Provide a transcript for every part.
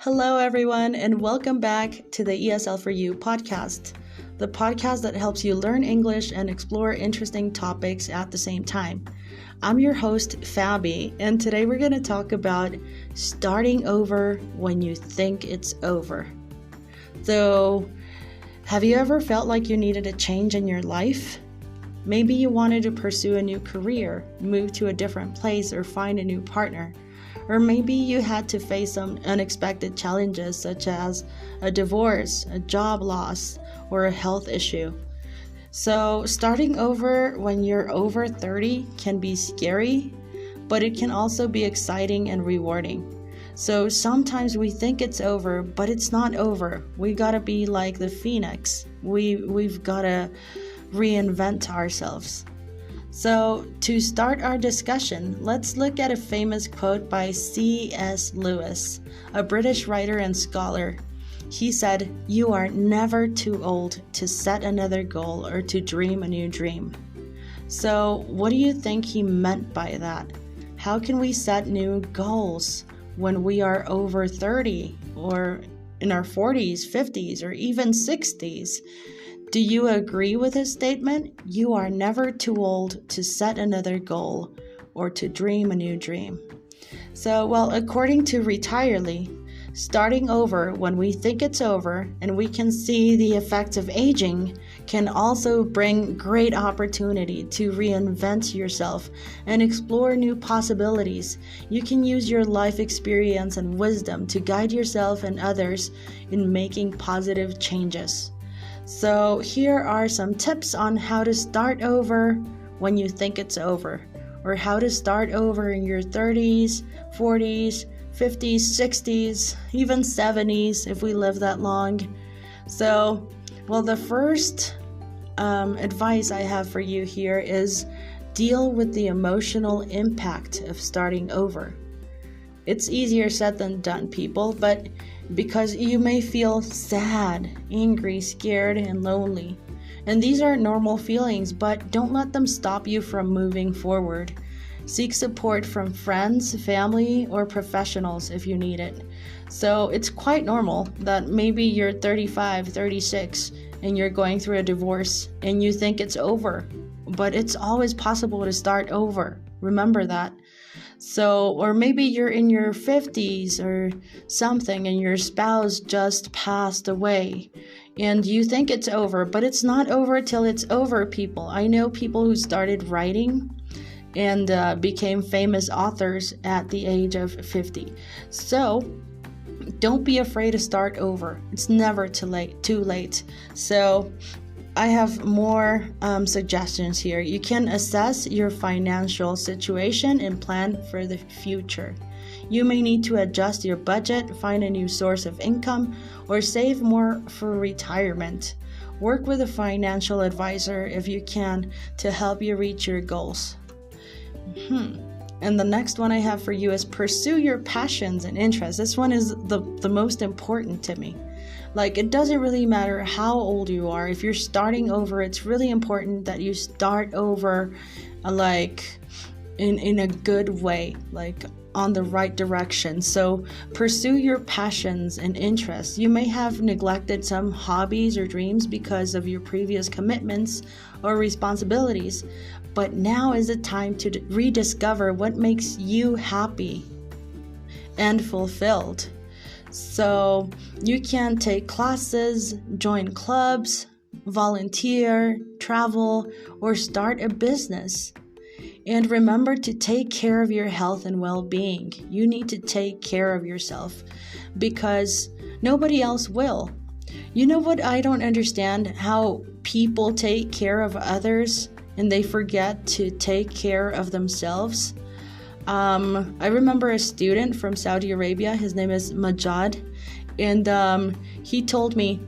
Hello, everyone, and welcome back to the ESL for You podcast, the podcast that helps you learn English and explore interesting topics at the same time. I'm your host, Faby, and today we're going to talk about starting over when you think it's over. So, have you ever felt like you needed a change in your life? Maybe you wanted to pursue a new career, move to a different place, or find a new partner. Or maybe you had to face some unexpected challenges such as a divorce, a job loss, or a health issue. So starting over when you're over 30 can be scary, but it can also be exciting and rewarding. So sometimes we think it's over, but it's not over. We gotta be like the phoenix. We've gotta reinvent ourselves. So, to start our discussion, let's look at a famous quote by C.S. Lewis, a British writer and scholar. He said, "You are never too old to set another goal or to dream a new dream." So, what do you think he meant by that? How can we set new goals when we are over 30 or in our 40s, 50s, or even 60s? Do you agree with his statement? You are never too old to set another goal or to dream a new dream. So, according to Retirely, starting over when we think it's over and we can see the effects of aging can also bring great opportunity to reinvent yourself and explore new possibilities. You can use your life experience and wisdom to guide yourself and others in making positive changes. So here are some tips on how to start over when you think it's over, or how to start over in your 30s, 40s, 50s, 60s, even 70s if we live that long. So, the first advice I have for you here is deal with the emotional impact of starting over. It's easier said than done, people, but because you may feel sad, angry, scared, and lonely. And these are normal feelings, but don't let them stop you from moving forward. Seek support from friends, family, or professionals if you need it. So it's quite normal that maybe you're 35, 36, and you're going through a divorce and you think it's over, but it's always possible to start over. Remember that. So, or maybe you're in your 50s or something and your spouse just passed away and you think it's over, but it's not over till it's over, people. I know people who started writing and became famous authors at the age of 50. So, don't be afraid to start over. It's never too late. So, I have more suggestions here. You can assess your financial situation and plan for the future. You may need to adjust your budget, find a new source of income, or save more for retirement. Work with a financial advisor if you can to help you reach your goals. And the next one I have for you is pursue your passions and interests. This one is the most important to me. It doesn't really matter how old you are. If you're starting over, it's really important that you start over in a good way, on the right direction. So pursue your passions and interests. You may have neglected some hobbies or dreams because of your previous commitments or responsibilities, but now is the time to rediscover what makes you happy and fulfilled. So you can take classes, join clubs, volunteer, travel, or start a business. And remember to take care of your health and well-being. You need to take care of yourself because nobody else will. You know what I don't understand? How people take care of others and they forget to take care of themselves. I remember a student from Saudi Arabia, his name is Majad, and he told me,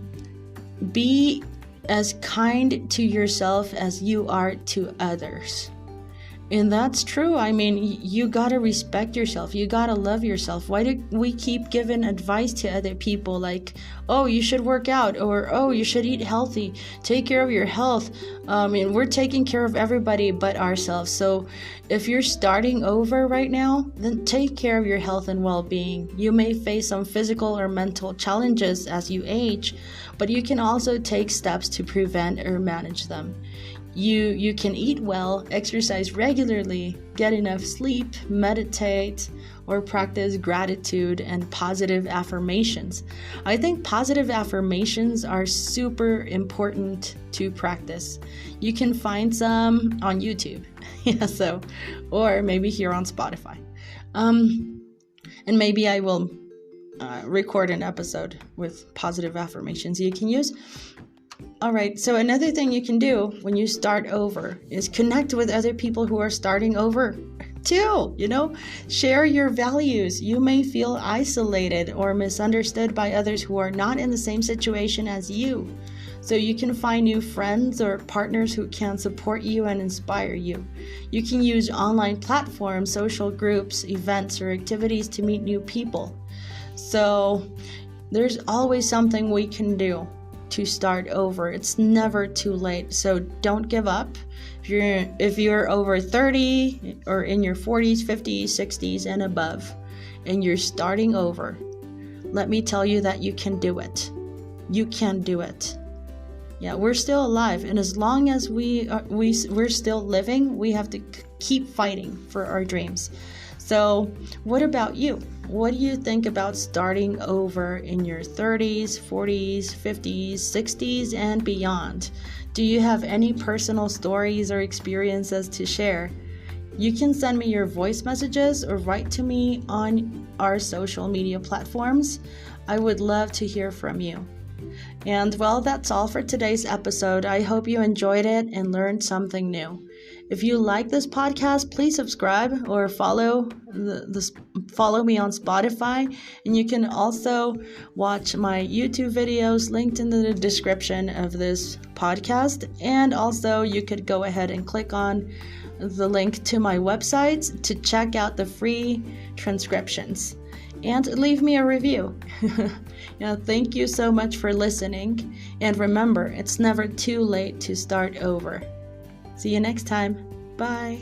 be as kind to yourself as you are to others. And that's true. I mean, you gotta respect yourself. You gotta love yourself. Why do we keep giving advice to other people like, oh, you should work out, or oh, you should eat healthy, take care of your health? And we're taking care of everybody but ourselves. So if you're starting over right now, then take care of your health and well-being. You may face some physical or mental challenges as you age, but you can also take steps to prevent or manage them. You can eat well, exercise regularly, get enough sleep, meditate, or practice gratitude and positive affirmations. I think positive affirmations are super important to practice. You can find some on YouTube, or maybe here on Spotify. And maybe I will record an episode with positive affirmations you can use. All right, so another thing you can do when you start over is connect with other people who are starting over too, share your values. You may feel isolated or misunderstood by others who are not in the same situation as you. So you can find new friends or partners who can support you and inspire you. You can use online platforms, social groups, events, or activities to meet new people. So there's always something we can do to start over. It's never too late. So don't give up. If you're over 30 or in your 40s, 50s, 60s and above, and you're starting over, let me tell you that you can do it. You can do it. Yeah, we're still alive, and as long as we're still living, we have to keep fighting for our dreams. So what about you? What do you think about starting over in your 30s, 40s, 50s, 60s, and beyond? Do you have any personal stories or experiences to share? You can send me your voice messages or write to me on our social media platforms. I would love to hear from you. And well, that's all for today's episode. I hope you enjoyed it and learned something new. If you like this podcast, please subscribe or follow me on Spotify. And you can also watch my YouTube videos linked in the description of this podcast. And also you could go ahead and click on the link to my website to check out the free transcriptions. And leave me a review. Thank you so much for listening. And remember, it's never too late to start over. See you next time. Bye.